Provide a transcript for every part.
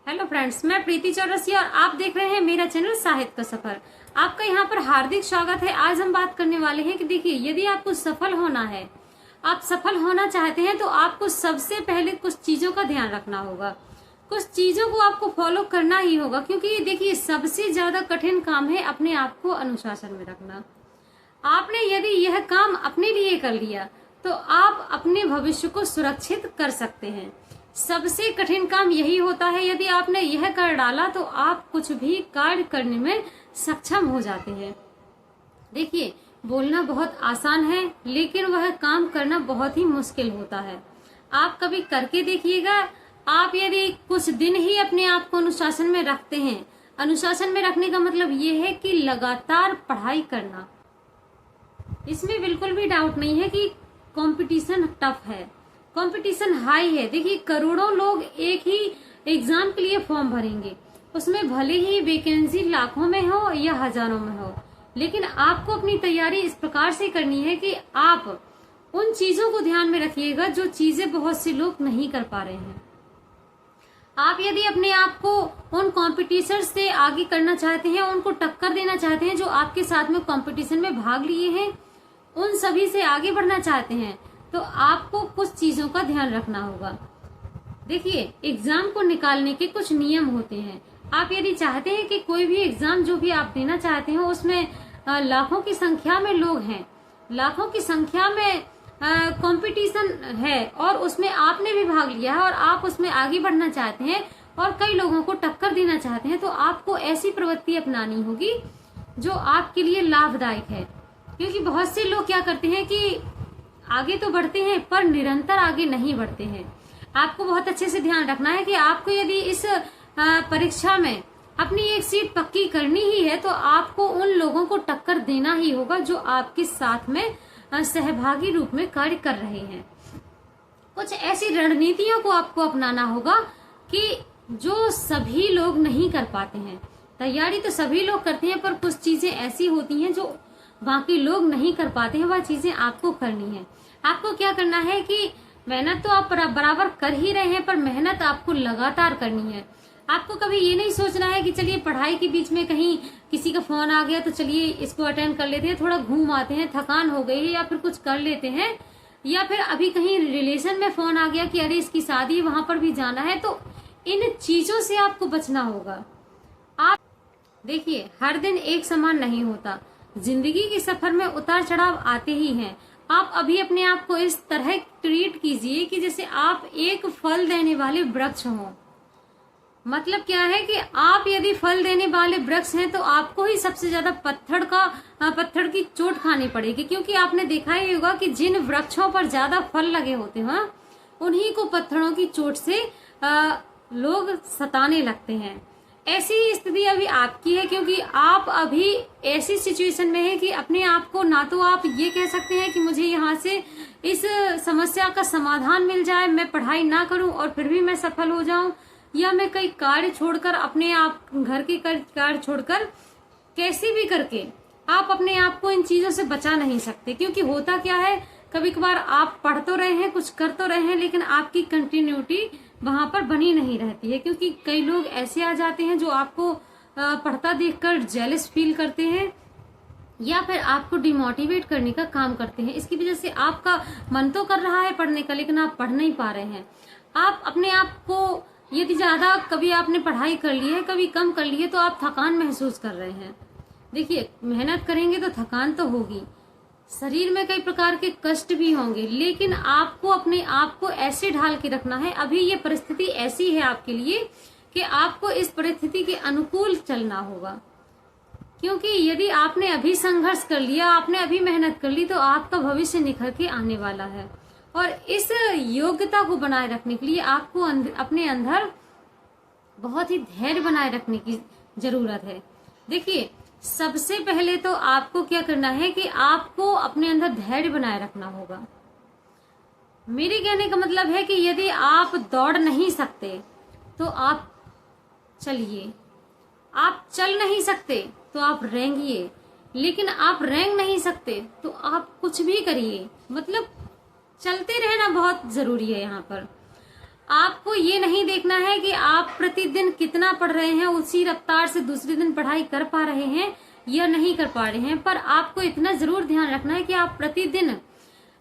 Hello friends, मैं प्रीति चौरसिया और आप देख रहे हैं मेरा चैनल साहित्य का सफर। आपका यहाँ पर हार्दिक स्वागत है। आज हम बात करने वाले हैं कि देखिए, यदि आपको सफल होना है, आप सफल होना चाहते हैं, तो आपको सबसे पहले कुछ चीजों का ध्यान रखना होगा। कुछ चीजों को आपको फॉलो करना ही होगा, क्योंकि देखिए सबसे ज्यादा कठिन काम है अपने आप को अनुशासन में रखना। आपने यदि यह काम अपने लिए कर लिया तो आप अपने भविष्य को सुरक्षित कर सकते हैं। सबसे कठिन काम यही होता है, यदि आपने यह कर डाला तो आप कुछ भी कार्य करने में सक्षम हो जाते हैं। देखिए, बोलना बहुत आसान है, लेकिन वह काम करना बहुत ही मुश्किल होता है। आप कभी करके देखिएगा। आप यदि कुछ दिन ही अपने आप को अनुशासन में रखते हैं, अनुशासन में रखने का मतलब ये है कि लगातार पढ़ाई करना। इसमें बिल्कुल भी डाउट नहीं है कि कंपटीशन टफ है, कंपटीशन हाई है। देखिए, करोड़ों लोग एक ही एग्जाम के लिए फॉर्म भरेंगे, उसमें भले ही वैकेंसी लाखों में हो या हजारों में हो, लेकिन आपको अपनी तैयारी इस प्रकार से करनी है कि आप उन चीजों को ध्यान में रखिएगा जो चीजें बहुत से लोग नहीं कर पा रहे हैं। आप यदि अपने आप को उन कॉम्पिटिशन से आगे करना चाहते हैं, उनको टक्कर देना चाहते हैं जो आपके साथ में कॉम्पिटिशन में भाग लिए हैं, उन सभी से आगे बढ़ना चाहते हैं, तो आपको कुछ चीजों का ध्यान रखना होगा। देखिए, एग्जाम को निकालने के कुछ नियम होते हैं। आप यदि चाहते हैं कि कोई भी एग्जाम जो भी आप देना चाहते हैं उसमें लाखों की संख्या में लोग हैं, लाखों की संख्या में कंपटीशन है और उसमें आपने भी भाग लिया है और आप उसमें आगे बढ़ना चाहते हैं और कई लोगों को टक्कर देना चाहते हैं, तो आपको ऐसी प्रवृत्ति अपनानी होगी जो आपके लिए लाभदायक है। क्योंकि बहुत से लोग क्या करते हैं कि आगे तो बढ़ते हैं पर निरंतर आगे नहीं बढ़ते हैं। आपको बहुत अच्छे से ध्यान रखना है कि आपको यदि इस परीक्षा में अपनी एक सीट पक्की करनी ही है, तो आपको उन लोगों को टक्कर देना ही होगा जो आपके साथ में सहभागी रूप में कार्य कर रहे हैं। कुछ ऐसी रणनीतियों को आपको अपनाना होगा कि जो सभी लोग नहीं कर पाते हैं। तैयारी तो सभी लोग करते हैं, पर कुछ चीजें ऐसी होती हैं जो बाकी लोग नहीं कर पाते हैं, वह चीजें आपको करनी है। आपको क्या करना है कि मेहनत तो आप बराबर कर ही रहे हैं, पर मेहनत आपको लगातार करनी है। आपको कभी ये नहीं सोचना है कि चलिए पढ़ाई के बीच में कहीं किसी का फोन आ गया तो चलिए इसको अटेंड कर लेते हैं, थोड़ा घूम आते हैं, थकान हो गई है या फिर कुछ कर लेते हैं, या फिर अभी कहीं रिलेशन में फोन आ गया कि अरे इसकी शादी, वहां पर भी जाना है। तो इन चीजों से आपको बचना होगा। आप देखिए, हर दिन एक समान नहीं होता। जिंदगी के सफर में उतार चढ़ाव आते ही हैं। आप अभी अपने आप को इस तरह ट्रीट कीजिए कि जैसे आप एक फल देने वाले वृक्ष हों। मतलब क्या है कि आप यदि फल देने वाले वृक्ष हैं तो आपको ही सबसे ज्यादा पत्थर की चोट खानी पड़ेगी, क्योंकि आपने देखा ही होगा कि जिन वृक्षों पर ज्यादा फल लगे होते हैं उन्हीं को पत्थरों की चोट से लोग सताने लगते हैं। ऐसी स्थिति अभी आपकी है, क्योंकि आप अभी ऐसी सिचुएशन में है कि अपने आप को ना तो आप ये कह सकते हैं कि मुझे यहाँ से इस समस्या का समाधान मिल जाए, मैं पढ़ाई ना करूं और फिर भी मैं सफल हो जाऊं, या मैं कई कार्य छोड़कर, अपने आप घर के कार्य छोड़कर कैसे भी करके आप अपने आप को इन चीजों से बचा नहीं सकते। क्योंकि होता क्या है, कभी कभार आप पढ़ तो रहे हैं, कुछ कर तो रहे हैं, लेकिन आपकी कंटिन्यूटी वहां पर बनी नहीं रहती है। क्योंकि कई लोग ऐसे आ जाते हैं जो आपको पढ़ता देखकर जेलस फील करते हैं या फिर आपको डिमोटिवेट करने का काम करते हैं। इसकी वजह से आपका मन तो कर रहा है पढ़ने का, लेकिन आप पढ़ नहीं पा रहे हैं। आप अपने आप को यदि ज्यादा, कभी आपने पढ़ाई कर ली है, कभी कम कर ली है, तो आप थकान महसूस कर रहे हैं। देखिए, मेहनत करेंगे तो थकान तो होगी, शरीर में कई प्रकार के कष्ट भी होंगे, लेकिन आपको अपने आप को ऐसे ढाल के रखना है। अभी ये परिस्थिति ऐसी है आपके लिए कि आपको इस परिस्थिति के अनुकूल चलना होगा। क्योंकि यदि आपने अभी संघर्ष कर लिया, आपने अभी मेहनत कर ली, तो आपका भविष्य निखर के आने वाला है। और इस योग्यता को बनाए रखने के लिए आपको अपने अंदर बहुत ही धैर्य बनाए रखने की जरूरत है। देखिए, सबसे पहले तो आपको क्या करना है कि आपको अपने अंदर धैर्य बनाए रखना होगा। मेरे कहने का मतलब है कि यदि आप दौड़ नहीं सकते तो आप चलिए, आप चल नहीं सकते तो आप रेंगिए, लेकिन आप रेंग नहीं सकते तो आप कुछ भी करिए। मतलब चलते रहना बहुत जरूरी है यहाँ पर। आपको ये नहीं देखना है कि आप प्रतिदिन कितना पढ़ रहे हैं, उसी रफ्तार से दूसरे दिन पढ़ाई कर पा रहे हैं या नहीं कर पा रहे हैं, पर आपको इतना जरूर ध्यान रखना है कि आप प्रतिदिन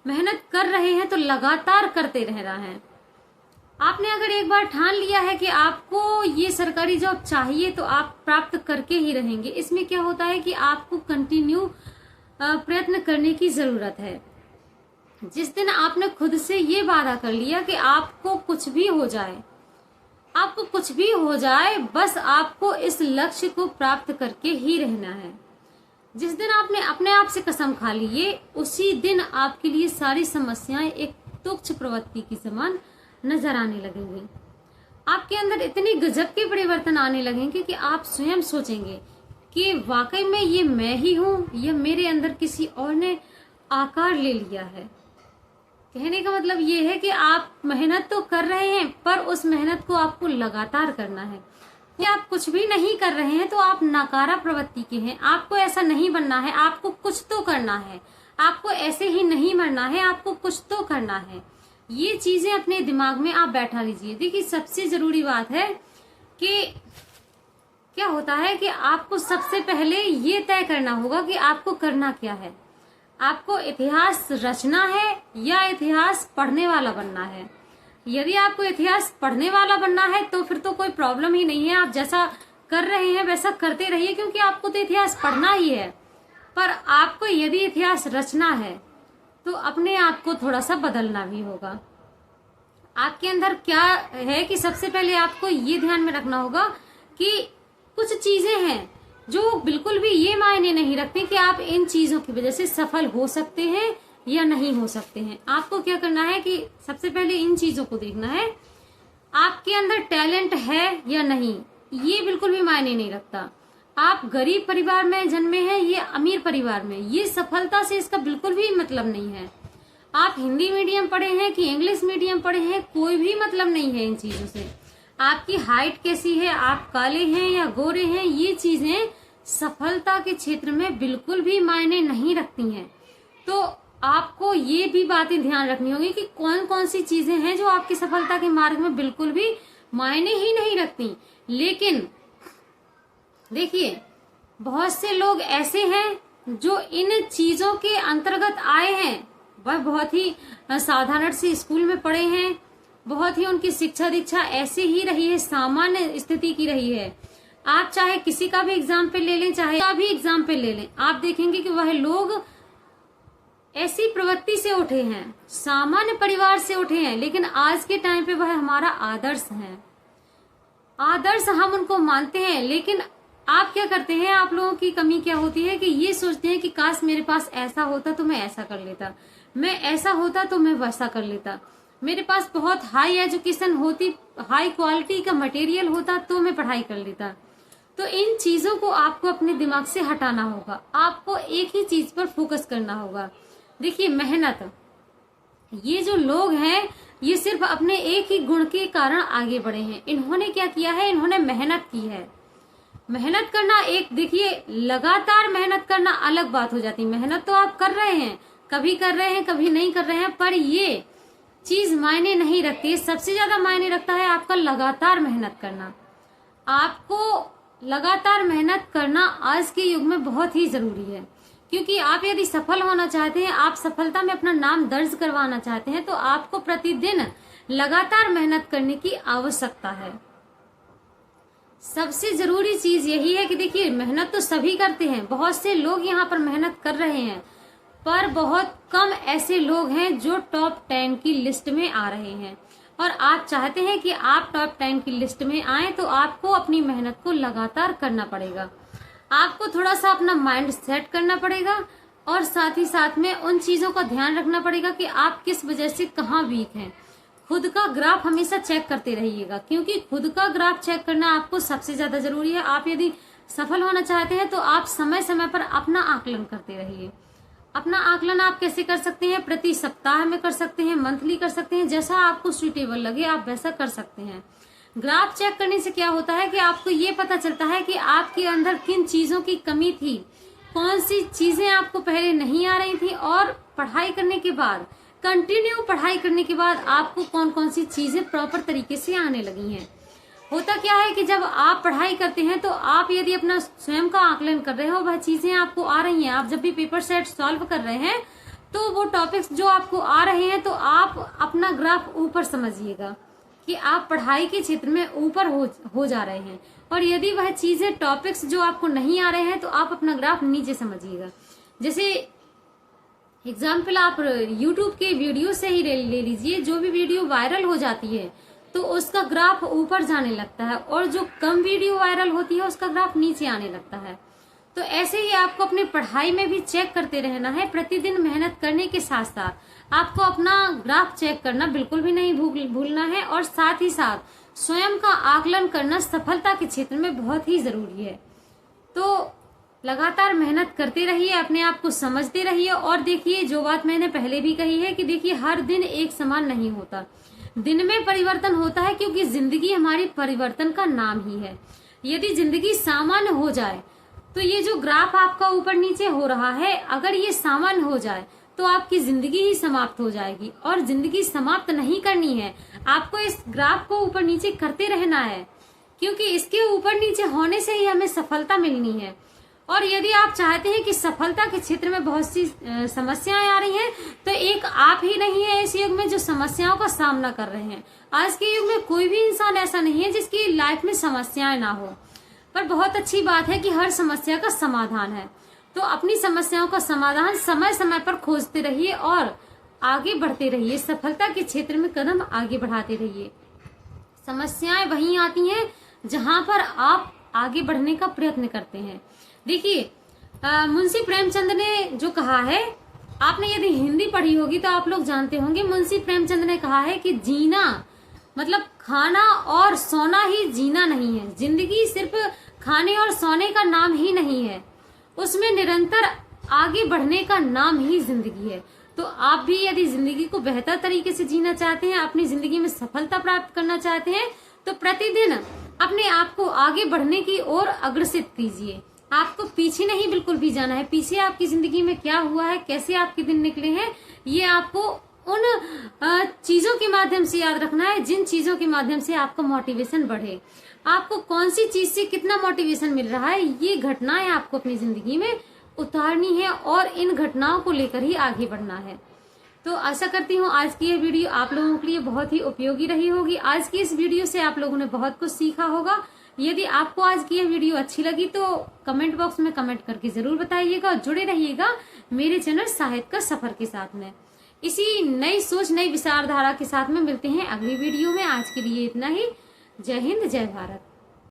मेहनत कर रहे हैं तो लगातार करते रहना है। आपने अगर एक बार ठान लिया है कि आपको ये सरकारी जॉब चाहिए तो आप प्राप्त करके ही रहेंगे। इसमें क्या होता है कि आपको कंटिन्यू प्रयत्न करने की जरूरत है। जिस दिन आपने खुद से ये वादा कर लिया कि आपको कुछ भी हो जाए, आपको कुछ भी हो जाए, बस आपको इस लक्ष्य को प्राप्त करके ही रहना है। जिस दिन आपने अपने आप से कसम खा ली है, उसी दिन आपके लिए सारी समस्याएं एक तुच्छ प्रवृत्ति की समान नजर आने लगेंगी। आपके अंदर इतनी गजब के परिवर्तन आने लगेंगे कि आप स्वयं सोचेंगे कि वाकई में ये मैं ही हूँ या मेरे अंदर किसी और ने आकार ले लिया है। कहने का मतलब ये है कि आप मेहनत तो कर रहे हैं, पर उस मेहनत को आपको लगातार करना है। कि आप कुछ भी नहीं कर रहे हैं तो आप नकारा प्रवृत्ति के हैं। आपको ऐसा नहीं बनना है, आपको कुछ तो करना है। आपको ऐसे ही नहीं मरना है, आपको कुछ तो करना है। ये चीजें अपने दिमाग में आप बैठा लीजिए। देखिए, सबसे जरूरी बात है कि क्या होता है कि आपको सबसे पहले ये तय करना होगा कि आपको करना क्या है। आपको इतिहास रचना है या इतिहास पढ़ने वाला बनना है। यदि आपको इतिहास पढ़ने वाला बनना है तो फिर तो कोई प्रॉब्लम ही नहीं है। आप जैसा कर रहे हैं वैसा करते रहिए, क्योंकि आपको तो इतिहास पढ़ना ही है। पर आपको यदि इतिहास रचना है तो अपने आप को थोड़ा सा बदलना भी होगा। आपके अंदर क्या है कि सबसे पहले आपको ये ध्यान में रखना होगा कि कुछ चीजें हैं जो बिल्कुल भी ये मायने नहीं रखती कि आप इन चीजों की वजह से सफल हो सकते हैं या नहीं हो सकते हैं। आपको क्या करना है कि सबसे पहले इन चीजों को देखना है। आपके अंदर टैलेंट है या नहीं, ये बिल्कुल भी मायने नहीं रखता। आप गरीब परिवार में जन्मे हैं या अमीर परिवार में, ये सफलता से इसका बिल्कुल भी मतलब नहीं है। आप हिंदी मीडियम पढ़े हैं कि इंग्लिश मीडियम पढ़े हैं, कोई भी मतलब नहीं है इन चीजों से। आपकी हाइट कैसी है, आप काले हैं या गोरे हैं, ये चीजें सफलता के क्षेत्र में बिल्कुल भी मायने नहीं रखती हैं। तो आपको ये भी बातें ध्यान रखनी होगी कि कौन कौन सी चीजें हैं जो आपकी सफलता के मार्ग में बिल्कुल भी मायने ही नहीं रखती। लेकिन देखिए, बहुत से लोग ऐसे हैं जो इन चीजों के अंतर्गत आए हैं। वह बहुत ही साधारण सी स्कूल में पढ़े हैं, बहुत ही उनकी शिक्षा दीक्षा ऐसे ही रही है, सामान्य स्थिति की रही है। आप चाहे किसी का भी एग्जाम्पल ले लें, चाहे का भी एग्जाम्पल ले लें, आप देखेंगे कि वह लोग ऐसी प्रवृत्ति से उठे हैं, सामान्य परिवार से उठे हैं, लेकिन आज के टाइम पे वह हमारा आदर्श है। आदर्श हम उनको मानते हैं। लेकिन आप क्या करते हैं, आप लोगों की कमी क्या होती है कि ये सोचते हैं कि काश मेरे पास ऐसा होता तो मैं ऐसा कर लेता, मैं ऐसा होता तो मैं वैसा कर लेता, मेरे पास बहुत हाई एजुकेशन होती, हाई क्वालिटी का मटेरियल होता तो मैं पढ़ाई कर लेता। तो इन चीजों को आपको अपने दिमाग से हटाना होगा। आपको एक ही चीज पर फोकस करना होगा। देखिए, मेहनत, ये जो लोग हैं ये सिर्फ अपने एक ही गुण के कारण आगे बढ़े हैं। इन्होंने क्या किया है, इन्होंने मेहनत की है। मेहनत करना एक, देखिए, लगातार मेहनत करना अलग बात हो जाती है। मेहनत तो आप कर रहे हैं, कभी कर रहे हैं कभी नहीं कर रहे हैं, पर ये चीज मायने नहीं रखती। सबसे ज्यादा मायने रखता है आपका लगातार मेहनत करना। आपको लगातार मेहनत करना आज के युग में बहुत ही जरूरी है, क्योंकि आप यदि सफल होना चाहते हैं, आप सफलता में अपना नाम दर्ज करवाना चाहते हैं, तो आपको प्रतिदिन लगातार मेहनत करने की आवश्यकता है। सबसे जरूरी चीज यही है कि देखिए, मेहनत तो सभी करते हैं, बहुत से लोग यहाँ पर मेहनत कर रहे हैं, पर बहुत कम ऐसे लोग हैं जो टॉप 10 की लिस्ट में आ रहे हैं। और आप चाहते हैं कि आप टॉप 10 की लिस्ट में आए तो आपको अपनी मेहनत को लगातार करना पड़ेगा। आपको थोड़ा सा अपना माइंड सेट करना पड़ेगा और साथ ही साथ में उन चीजों का ध्यान रखना पड़ेगा कि आप किस वजह से कहाँ वीक हैं। खुद का ग्राफ हमेशा चेक करते रहिएगा, क्योंकि खुद का ग्राफ चेक करना आपको सबसे ज्यादा जरूरी है। आप यदि सफल होना चाहते हैं तो आप समय समय पर अपना आकलन करते रहिए। अपना आकलन आप कैसे कर सकते हैं, प्रति सप्ताह में कर सकते हैं, मंथली कर सकते हैं, जैसा आपको सुइटेबल लगे आप वैसा कर सकते हैं। ग्राफ चेक करने से क्या होता है कि आपको ये पता चलता है कि आपके अंदर किन चीजों की कमी थी, कौन सी चीजें आपको पहले नहीं आ रही थी, और पढ़ाई करने के बाद कंटिन्यू पढ़ाई करने के बाद आपको कौन कौन सी चीजें प्रॉपर तरीके से आने लगी हैं। होता क्या है कि जब आप पढ़ाई करते हैं तो आप यदि अपना स्वयं का आकलन कर रहे हो, वह चीजें आपको आ रही हैं, आप जब भी पेपर सेट सॉल्व कर रहे हैं तो वो टॉपिक्स जो आपको आ रहे हैं तो आप अपना ग्राफ ऊपर समझिएगा कि आप पढ़ाई के क्षेत्र में ऊपर हो जा रहे हैं। और यदि वह चीजें टॉपिक्स जो आपको नहीं आ रहे हैं तो आप अपना ग्राफ नीचे समझिएगा। जैसे एग्जाम्पल आप यूट्यूब के वीडियो से ही ले लीजिए, जो भी वीडियो वायरल हो जाती है तो उसका ग्राफ ऊपर जाने लगता है, और जो कम वीडियो वायरल होती है उसका ग्राफ नीचे आने लगता है। तो ऐसे ही आपको अपनी पढ़ाई में भी चेक करते रहना है। प्रतिदिन मेहनत करने के साथ साथ आपको अपना ग्राफ चेक करना बिल्कुल भी नहीं भूलना है, और साथ ही साथ स्वयं का आकलन करना सफलता के क्षेत्र में बहुत ही जरूरी है। तो लगातार मेहनत करते रहिए, अपने आप को समझते रहिए। और देखिए, जो बात मैंने पहले भी कही है कि देखिए हर दिन एक समान नहीं होता, दिन में परिवर्तन होता है, क्योंकि जिंदगी हमारी परिवर्तन का नाम ही है। यदि जिंदगी सामान्य हो जाए तो ये जो ग्राफ आपका ऊपर नीचे हो रहा है, अगर ये सामान्य हो जाए तो आपकी जिंदगी ही समाप्त हो जाएगी। और जिंदगी समाप्त नहीं करनी है, आपको इस ग्राफ को ऊपर नीचे करते रहना है, क्योंकि इसके ऊपर नीचे होने से ही हमें सफलता मिलनी है। और यदि आप चाहते हैं कि सफलता के क्षेत्र में बहुत सी समस्याएं आ रही हैं, तो एक आप ही नहीं है इस युग में जो समस्याओं का सामना कर रहे हैं। आज के युग में कोई भी इंसान ऐसा नहीं है जिसकी लाइफ में समस्याएं ना हो, पर बहुत अच्छी बात है कि हर समस्या का समाधान है। तो अपनी समस्याओं का समाधान समय समय पर खोजते रहिए और आगे बढ़ते रहिए, सफलता के क्षेत्र में कदम आगे बढ़ाते रहिए। समस्याएं वहीं आती हैं जहां पर आप आगे बढ़ने का प्रयत्न करते हैं। देखिए, मुंशी प्रेमचंद ने जो कहा है, आपने यदि हिंदी पढ़ी होगी तो आप लोग जानते होंगे। मुंशी प्रेमचंद ने कहा है कि जीना मतलब खाना और सोना ही जीना नहीं है। जिंदगी सिर्फ खाने और सोने का नाम ही नहीं है, उसमें निरंतर आगे बढ़ने का नाम ही जिंदगी है। तो आप भी यदि जिंदगी को बेहतर तरीके से जीना चाहते हैं, अपनी जिंदगी में सफलता प्राप्त करना चाहते हैं, तो प्रतिदिन अपने आप को आगे बढ़ने की ओर अग्रसित कीजिए। आपको पीछे नहीं बिल्कुल भी जाना है। पीछे आपकी जिंदगी में क्या हुआ है, कैसे आपके दिन निकले हैं, ये आपको उन चीजों के माध्यम से याद रखना है जिन चीजों के माध्यम से आपका मोटिवेशन बढ़े। आपको कौन सी चीज से कितना मोटिवेशन मिल रहा है, ये घटनाएं आपको अपनी जिंदगी में उतारनी है और इन घटनाओं को लेकर ही आगे बढ़ना है। तो आशा करती हूँ आज की ये वीडियो आप लोगों के लिए बहुत ही उपयोगी रही होगी। आज की इस वीडियो से आप लोगों ने बहुत कुछ सीखा होगा। यदि आपको आज की ये वीडियो अच्छी लगी तो कमेंट बॉक्स में कमेंट करके जरूर बताइएगा, और जुड़े रहिएगा मेरे चैनल साहित्य का सफर के साथ में। इसी नई सोच, नई विचारधारा के साथ में मिलते हैं अगली वीडियो में। आज के लिए इतना ही। जय हिंद, जय भारत।